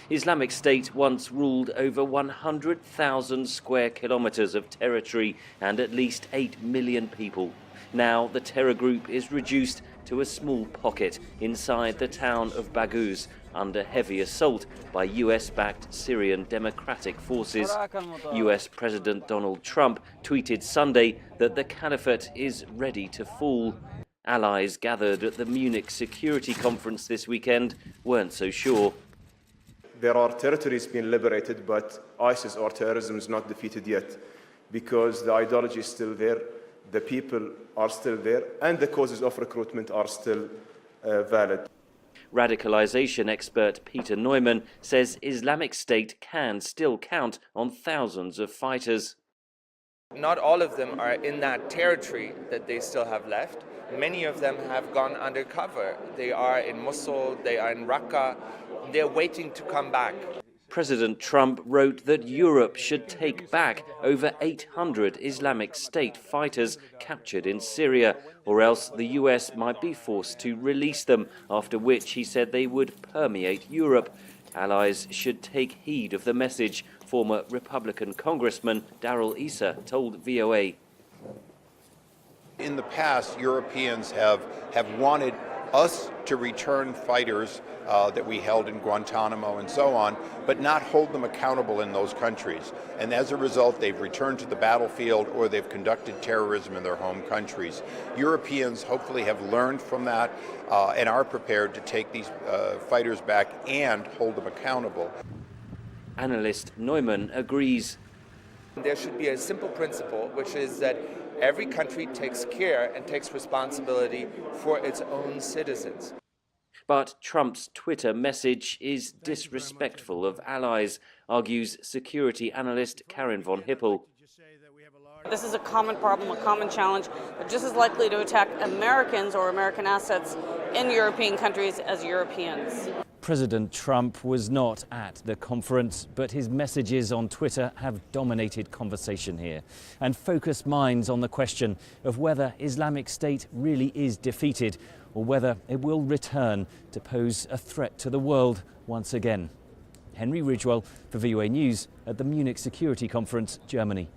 Islamic State once ruled over 100,000 square kilometers of territory and at least 8 million people. Now the terror group is reduced to a small pocket inside the town of Baghouz under heavy assault by US-backed Syrian Democratic Forces. US President Donald Trump tweeted Sunday that the caliphate is ready to fall. Allies gathered at the Munich Security Conference this weekend weren't so sure. There are territories being liberated, but ISIS or terrorism is not defeated yet, because the ideology is still there, the people are still there, and the causes of recruitment are still valid. Radicalization expert Peter Neumann says Islamic State can still count on thousands of fighters. Not all of them are in that territory that they still have left. Many of them have gone undercover. They are in Mosul, they are in Raqqa. They're waiting to come back. President Trump wrote that Europe should take back over 800 Islamic State fighters captured in Syria, or else the US might be forced to release them, after which he said they would permeate Europe. Allies should take heed of the message, former Republican Congressman Darrell Issa told VOA. In the past, Europeans have wanted us to return fighters that we held in Guantanamo and so on, but not hold them accountable in those countries. And as a result, they've returned to the battlefield or they've conducted terrorism in their home countries. Europeans hopefully have learned from that and are prepared to take these fighters back and hold them accountable. Analyst Neumann agrees. There should be a simple principle, which is that every country takes care and takes responsibility for its own citizens. But Trump's Twitter message is disrespectful of allies, argues security analyst Karen von Hippel. This is a common problem, a common challenge. They're just as likely to attack Americans or American assets in European countries as Europeans. President Trump was not at the conference, but his messages on Twitter have dominated conversation here and focused minds on the question of whether Islamic State really is defeated or whether it will return to pose a threat to the world once again. Henry Ridgwell for VOA News at the Munich Security Conference, Germany.